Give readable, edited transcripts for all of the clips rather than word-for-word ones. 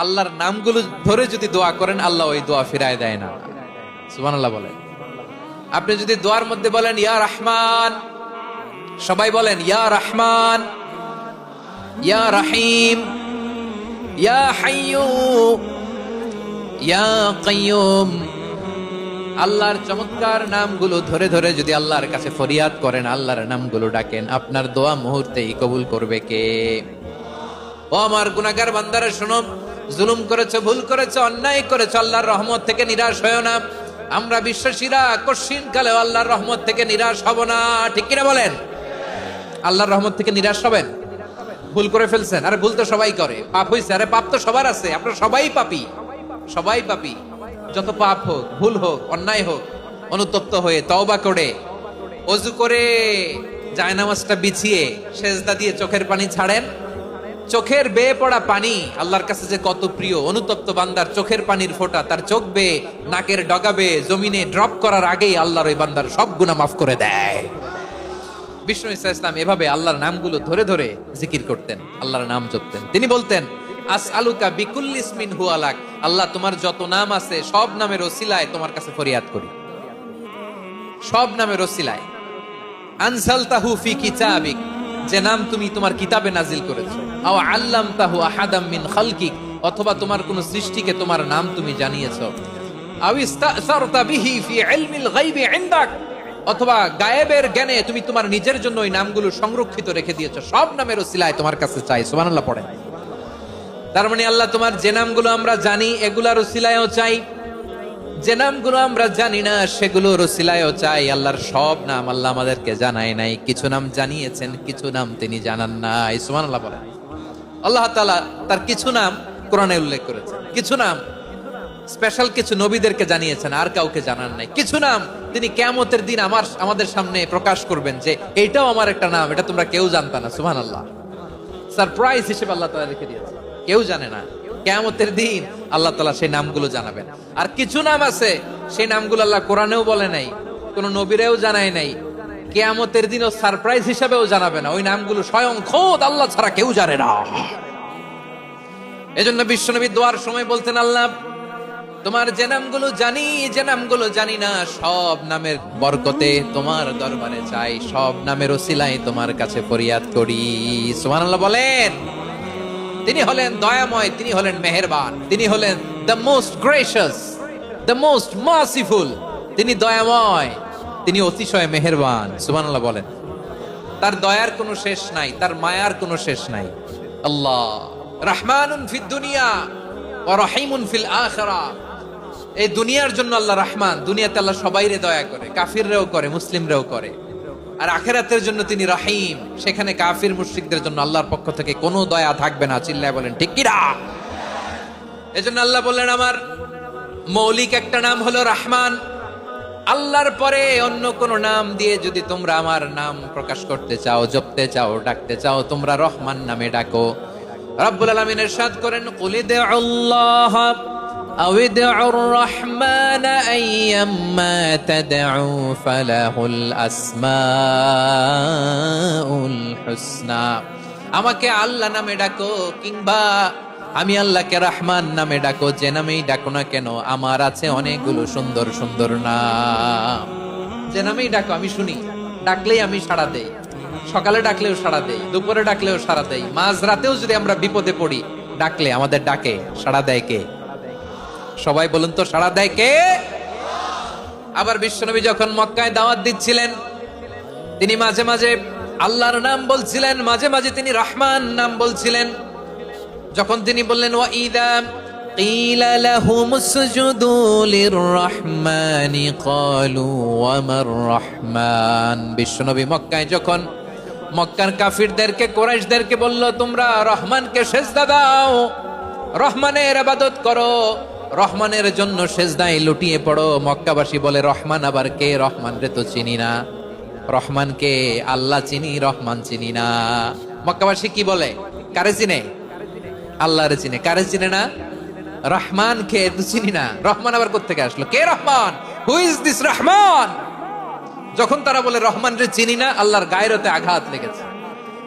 আল্লাহর নামগুলো ধরে যদি দোয়া করেন আল্লাহ ওই দোয়া ফিরায় দেয় না। সুবহানাল্লাহ বলেন। আপনি যদি দোয়ার মধ্যে বলেন ইয়া রহমান, সবাই বলেন ইয়া রহমান, ইয়া রহিম, ইয়া হাইয়্যু, ইয়া কাইয়্যুম, আল্লাহর চমৎকার নামগুলো ধরে ধরে যদি আল্লাহর কাছে ফরিয়াদ করেন, আল্লাহর নামগুলো ডাকেন, আপনার দোয়া মুহূর্তেই কবুল করবে কে? ও আমার গুনাহগার বান্দারা শোনো, জুলুম করেছো, ভুল করেছো, অন্যায় করেছো, আল্লাহর রহমত থেকে নিরাশ হয়ো না। আমরা বিশ্বাসীরা কঠিন কালেও আল্লাহর রহমত থেকে নিরাশ হব না, ঠিক কিনা বলেন? আল্লাহর রহমত থেকে নিরাশ হবেন? ভুল করে ফেলছেন, আরে ভুল তো সবাই করে, পাপ হইছে, আরে পাপ তো সবার আছে, আপনারা সবাই পাপী, সবাই পাপী। যত পাপ হোক, ভুল হোক, অন্যায় হোক, অনুতপ্ত হয়ে তওবা করে ওযু করে জায়নামাজটা বিছিয়ে সেজদা দিয়ে চোখের পানি ছাড়েন। চোখের বেয়ে পড়া পানি আল্লাহর কাছে যে কত প্রিয়। অনুতপ্ত বান্দার চোখের পানির ফোঁটা তার চোখ বেয়ে, নাকের ডগা বেয়ে জমিনে ড্রপ করার আগেই আল্লাহর ওই বান্দার সব গুনাহ মাফ করে দেয়। বিষ্ণু ইসা ইসলাম এভাবে আল্লাহর নামগুলো ধরে ধরে জিকির করতেন, আল্লাহর নাম জপতেন। তিনি বলতেন আসআলুকা বিকুল্লি ইসমিন হুয়া লাক, আল্লাহ তোমার যত নাম আছে সব নামের ওসিলায় তোমার কাছে ফরিয়াদ করি, সব নামের ওসিলায়। আনজালতাহু ফি কিতাবিক, যে নাম তুমি তোমার কিতাবে নাজিল করেছো। আও আল্লামতাহু আহাদাম মিন খালকিক, অথবা তোমার কোন সৃষ্টিকে তোমার নাম তুমি জানিয়েছো। আও ইস্তাসারতা বিহি ফি ইলমিল গায়বি ইনদাক, অথবা গায়েবের জ্ঞানে তুমি তোমার নিজের জন্য ওই নামগুলো সংরক্ষিত রেখে দিয়েছো। সব নামের ওসিলায় তোমার কাছে চাই। সুবহানাল্লাহ পড়েন। তার মানে আল্লাহ তোমার যে নামগুলো আমরা জানি এগুলার ওসিলায়ও চাই, যে নামগুলো আমরা জানি না সেগুলোর ওসিলায়ও চাই। আল্লাহর সব নাম আল্লাহ আমাদেরকে জানায় নাই, কিছু নাম জানিয়েছেন, কিছু নাম তিনি জানান নাই। সুবহানাল্লাহ বলেন। আল্লাহ তাআলা তার কিছু নাম কোরআনে উল্লেখ করেছেন, কিছু নাম স্পেশাল কিছু নবীদেরকে জানিয়েছেন, আর কাউকে জানান নাই। কিছু নাম তিনি কিয়ামতের দিন আমাদের সামনে প্রকাশ করবেন যে এইটাও আমার একটা নাম, এটা তোমরা কেউ জানতা না। সুবহানাল্লাহ, সারপ্রাইজ হিসেবে আল্লাহ তাআলা রেখে দিয়েছেন, কেউ জানে না। কিয়ামতের দিন আল্লাহ তাআলা সেই নামগুলো জানাবেন। আর কিছু নাম আছে সেই নামগুলো আল্লাহ কোরআনেও বলে নাই, কোন নবীরেও জানায় নাই, কিয়ামতের দিনও সারপ্রাইজ হিসেবেও জানাবে না। ওই নামগুলো স্বয়ং খোদ আল্লাহ ছাড়া কেউ জানে না। এজন্য বিশ্বনবী দোয়ার সময় বলতেন, আল্লাহ তোমার যে নামগুলো জানি, যে নামগুলো জানি না, সব নামের বরকতে তোমার দরবারে চাই, সব নামের ওসিলায় তোমার কাছে ফরিয়াদ করি। সুবহানাল্লাহ বলেন। তিনি হলেন দয়াময়, তিনি হলেন মেহেরবান, তিনি হলেন the most gracious, the most merciful. তিনি দয়াময়, তিনি অতিশয় মেহেরবান। সুবহানাল্লাহ বলেন। তার দয়ার কোনো শেষ নাই, তার মায়ার কোনো শেষ নাই। আল্লাহ রহমানুন ফিদ দুনিয়া ওয়া রহিমুন ফিল আখিরাহ। এই দুনিয়ার জন্য আল্লাহ রহমান, দুনিয়াতে আল্লাহ সবাইরে দয়া করে, কাফিররাও করে, মুসলিমরাও করে। আর আখিরাতের জন্য তিনি রহিম, সেখানে কাফির মুশরিকদের জন্য আল্লাহর পক্ষ থেকে কোনো দয়া থাকবে না। চিল্লায় বলেন ঠিক কি না? এজন্য আল্লাহ বললেন আমার মৌলিক একটা নাম হলো রহমান। আল্লাহর পরে অন্য কোন নাম দিয়ে যদি তোমরা আমার নাম প্রকাশ করতে চাও, জপতে চাও, ডাকতে চাও, তোমরা রহমান নামে ডাকো। রব্বুল আলামিন ইরশাদ করেন কুলিদুল্লাহ আও ইদউর রহমান আইয়াম্মা তাদউ ফালাহুল আসমাউল হুসনা। আমাকে আল্লাহ নামে ডাকো, কিংবা আমি আল্লাহকে রহমান নামে ডাকো, যে নামেই ডাকো না কেন আমার আছে অনেকগুলো সুন্দর সুন্দর নাম। যে নামেই ডাকো আমি শুনি, ডাকলেই আমি সাড়া দেই। সকালে ডাকলেও সাড়া দেই, দুপুরে ডাকলেও সাড়া দেই, মাঝরাতেও যদি আমরা বিপদে পড়ি ডাকলে আমাদের ডাকে সাড়া দেয় কে? সবাই বলুন তো, সাড়া দেয় কে? আবার বিশ্বনবী যখন মক্কায় দাওয়াত দিচ্ছিলেন তিনি মাঝে মাঝে আল্লাহর নাম বলছিলেন, মাঝে মাঝে তিনি রহমান নাম বলছিলেন। যখন তিনি বললেন ওয়া ইযা ক্বিলা লাহুমুসজুদু লিররহমানি ক্বালু ওয়া মার রহমান। বিশ্বনবী মক্কায় যখন মক্কার কাফিরদেরকে, কুরাইশদেরকে বলল তোমরা রহমানকে সিজদা দাও, রহমানের ইবাদত করো, রহমানের জন্য সিজদায় লুটিয়ে পড়ো, মক্কাবাসী বলে রহমান আবার কে? রহমান রে তো চিনি না। রহমান কে? আল্লাহ চিনি, রহমান চিনি না। মক্কাবাসী কি বলে? কারে চিনে? আল্লাহরে চিনে। কারে চিনে না? রহমান কে তো চিনি না। রহমান আবার কোত্থেকে আসলো? কে Rahman? Who is this Rahman? যখন তারা বলে রহমান রে চিনি না, আল্লাহর গায়রতে আঘাত লেগেছে।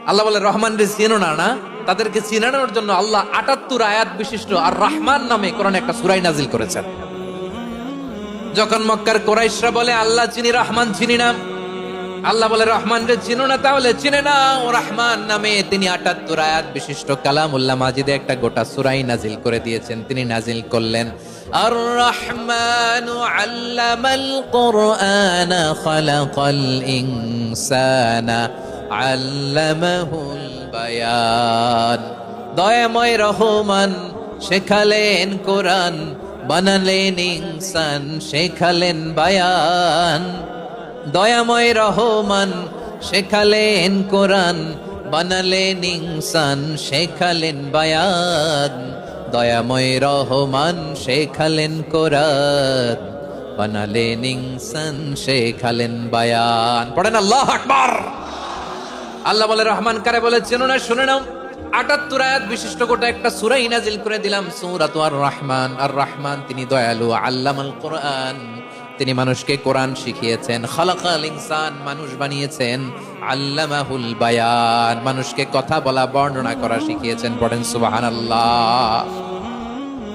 আল্লাহ বলে রহমান রে চিনো না? না, তাদেরকে চিনানোর জন্য আল্লাহ ৭৮ আয়াত বিশিষ্ট আর রহমান নামে কোরআনে একটা সূরা নাজিল করেছেন। যখন মক্কার কুরাইশরা বলে আল্লাহ চিনি রহমান চিনি না, আল্লাহ বলে রহমান রে চিনো না, তাহলে চিনে নাও রহমান নামে তিনি ৭৮ আয়াত বিশিষ্ট কালামুল্লাহ মাজিদে একটা গোটা সূরাই নাজিল করে দিয়েছেন। তিনি নাজিল করলেন আর রহমানু আল্লামাল কুরআনা খালাকাল ইনসানা আল্লামাহুল বায়ান। দয়াময় রহমান শেখালেন কোরআন, বানালেন ইনসান শেখালেন বায়ান। দয়াময় রহমান শেখালেন কোরআন, বানালেন ইনসান শেখালেন বায়ান। দয়াময় রহমান শেখালেন কোরআন, বানালেন ইনসান শেখালেন বায়ান। পড়েন আল্লাহু আকবার। আল্লাহ বলে রহমান কারে বলে চেনো না, শুনে নাও। ৭৮ আয়াত বিশিষ্ট গোটা একটা সূরা নাজিল করে দিলাম, সূরাতু আর রহমান। আর রহমান তিনি দয়ালু, আল্লামাল কোরআন তিনি মানুষকে কোরআন শিখিয়েছেন, খালাকাল ইনসান মানুষ বানিয়েছেন, আল্লামাহুল বায়ান মানুষকে কথা বলা বর্ণনা করা শিখিয়েছেন। পড়েন সুবহানাল্লাহ।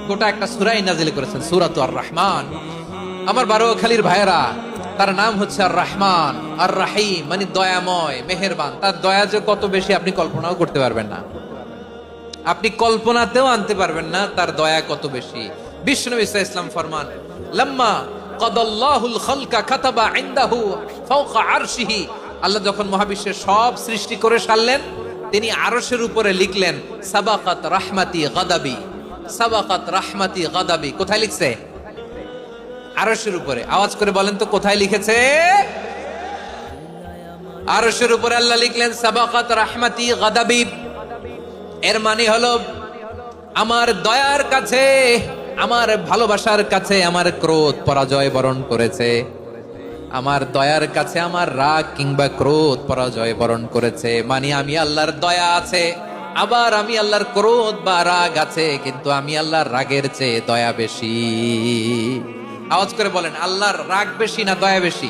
গোটা একটা সূরাই নাজিল করেছেন, সূরাতু আর রহমান। আমার বারোখালীর ভাইয়েরা, তার নাম হচ্ছে আর রহমান। আর রাহিম মানে দয়াময়, মেহেরবান। তার দয়া যে কত বেশি আপনি কল্পনাও করতে পারবেন না, আপনি কল্পনাতেও আনতে পারবেন না তার দয়া কত বেশি। বিশ্বনবী সাল্লাল্লাহু আলাইহি ওয়াসাল্লাম ফরমান, লাম্মা কাদাল্লাহুল খালকা কাতাবা ইনদাহু ফাওকা আরশিহি। আল্লাহ যখন মহাবিশ্বের সব সৃষ্টি করে সারলেন, তিনি আরশের উপরে লিখলেন সাবাকাত রাহমাতি গাদাবি। সাবাকাত রাহমাতি গাদাবি কোথায় লিখছে? আরশের উপরে। আওয়াজ করে বলেন তো কোথায় লিখেছে? আরশের উপরে আল্লাহ লিখলেন সাবাকাত রাহমাতি গাদাবি। এর মানে হলো আমার দয়ার কাছে, আমার ভালোবাসার কাছে আমার ক্রোধ পরাজয় বরণ করেছে। আমার দয়ার কাছে আমার রাগ কিংবা ক্রোধ পরাজয় বরণ করেছে। মানে আমি আল্লাহর দয়া আছে, আবার আমি আল্লাহর ক্রোধ বা রাগ আছে, কিন্তু আমি আল্লাহর রাগের চেয়ে দয়া বেশি। আওয়াজ করে বলেন আল্লাহর রাগ বেশি না দয়া বেশি?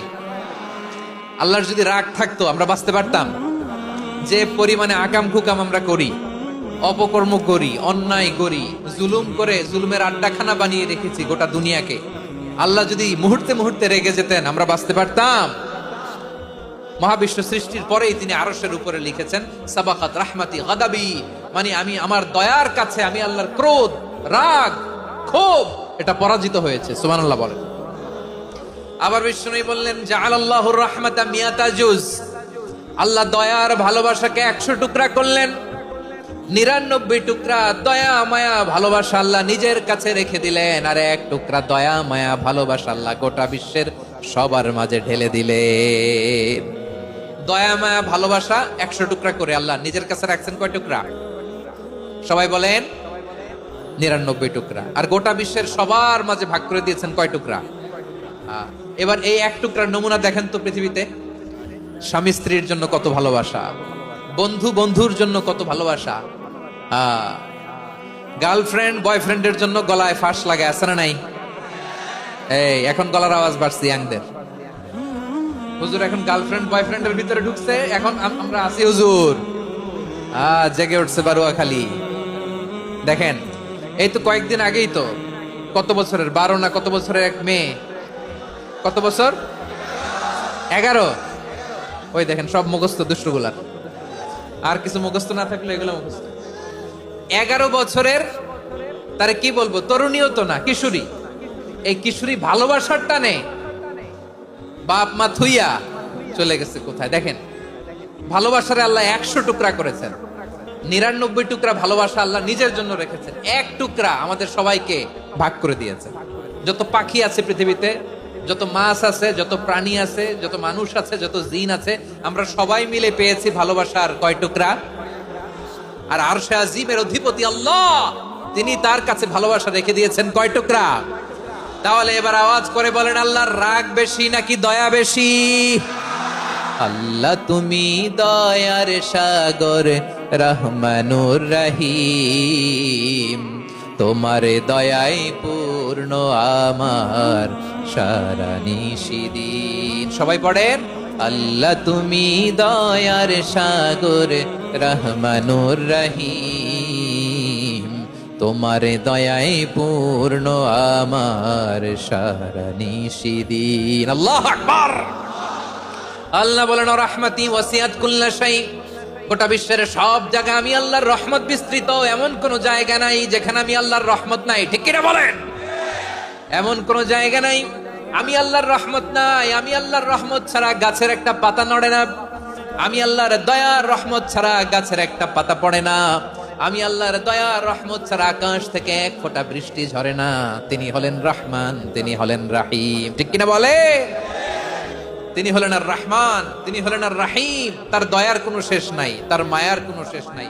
আল্লাহর যদি রাগ থাকতো আমরা বাঁচতে পারতাম? যে পরিমাণে আকাম খুকাম আমরা করি, অপকর্ম করি, অন্যায় করি, জুলুম করে জুলুমের আড্ডাখানা বানিয়ে রেখেছি গোটা দুনিয়াকে, আল্লাহ যদি মুহূর্তে মুহূর্তে রেগে যেতেন আমরা বাঁচতে পারতাম? মহাবিশ্ব সৃষ্টির পরেই তিনি আরশের উপরে লিখেছেন সাবাকাত রাহমাতি গাদাবি, মানে আমি আমার দয়ার কাছে আমি আল্লাহর ক্রোধ, রাগ, ক্ষোভ এটা পরাজিত হয়েছে। সুবহানাল্লাহ বলেন। আবার বিষ্ণু বললেন জাআলাল্লাহুর রাহমাতা মিয়াতা জুজ। আল্লাহ দয়ার ভালোবাসাকে 100 টুকরা করলেন। 99 টুকরা দয়া মায়া ভালোবাসা আল্লাহ নিজের কাছে রেখে দিলেন, আর 1 টুকরা দয়া মায়া ভালোবাসা আল্লাহ গোটা বিশ্বের সবার মাঝে ঢেলে দিলেন। দয়া মায়া ভালোবাসা 100 টুকরা করে আল্লাহ নিজের কাছে রাখছেন কয় টুকরা? সবাই বলেন 99 টুকরা। আর গোটা বিশ্বের সবার মাঝে ভাগ করে দিয়েছেন কয় টুকরা? এবার এই 1 টুকরার নমুনা দেখেন তো পৃথিবীতে। স্বামী স্ত্রীর জন্য কত ভালোবাসা, বন্ধু বন্ধুর জন্য কত ভালোবাসা, গার্লফ্রেন্ড বয়ফ্রেন্ডের জন্য গলায় ফাঁস লাগে, আছে না নাই? এই এখন গলার আওয়াজ বাড়ছে ইয়াংদের। হুজুর এখন গার্লফ্রেন্ড বয়ফ্রেন্ডের ভিতরে ঢুকছে, এখন আমরা আছি হুজুর। জেগে উঠছে বারোয়াখালী। দেখেন এই তো কয়েকদিন আগেই তো, কত বছরের 12 না কত বছরের এক মেয়ে, কত বছর? 11। ওই দেখেন সব মুখস্থ দুষ্টগুলার, আর কিছু মুখস্থ না থাকলে এগুলো মুখস্থ। 11 বছরের, তারে কি বলবো, তরুণীও তো না, কিশোরী। এই কিশোরী ভালোবাসার টানে বাপ মা থুইয়া চলে গেছে কোথায়? দেখেন ভালোবাসারে আল্লাহ 100 টুকরা করেছেন, 99 টুকরা ভালোবাসা আল্লাহ নিজের জন্য রেখেছেন, 1 টুকরা আমাদের সবাইকে ভাগ করে দিয়েছেন। যত পাখি আছে পৃথিবীতে, যত মাছ আছে, যত প্রাণী আছে, যত মানুষ আছে, যত জিন আছে, আমরা সবাই মিলে পেয়েছি ভালোবাসার কয় টুকরা? আর আরশে আজিমের অধিপতি আল্লাহ, তিনি তার কাছে ভালোবাসা রেখে দিয়েছেন কয় টুকরা? তাহলে এবার আওয়াজ করে বলেন আল্লাহর রাগ বেশি নাকি দয়া বেশি? আল্লাহ তুমি দয়ার সাগর রহমানুর রহিম, তোমার দয়ায় পূর্ণ আমার সারা নিশিদিন। সবাই পড়েন আল্লাহ তুমি দয়ার সাগর রহমানুর রহিম, তোমার দয়ায় পূর্ণ আমার সারা নিশিদিন। আল্লাহু আকবার। আল্লাহ বলেন রাহমাতি ওয়াসিআত কুল্লা শাই, গোটা বিশ্বের সব জায়গায় আমি আল্লাহর রহমত বিস্তৃত, এমন কোন জায়গা নাই যেখানে আমি আল্লাহর রহমত নাই। ঠিক কিনা বলেন? এমন কোন জায়গা নাই আমি আল্লাহর রহমত নাই। আমি আল্লাহর রহমত ছাড়া গাছের একটা পাতা নড়ে না, আমি আল্লাহর দয়ার রহমত ছাড়া গাছের একটা পাতা পড়ে না, আমি আল্লাহর দয়ার রহমত ছাড়া আকাশ থেকে এক ফোঁটা বৃষ্টি ঝরে না। তিনি হলেন রহমান, তিনি হলেন রাহিম। ঠিক কিনা বলে? তিনি হলেন আর রহমান, তিনি হলেন আর রাহিম। তার দয়ার কোনো শেষ নাই, তার মায়ার কোনো শেষ নাই।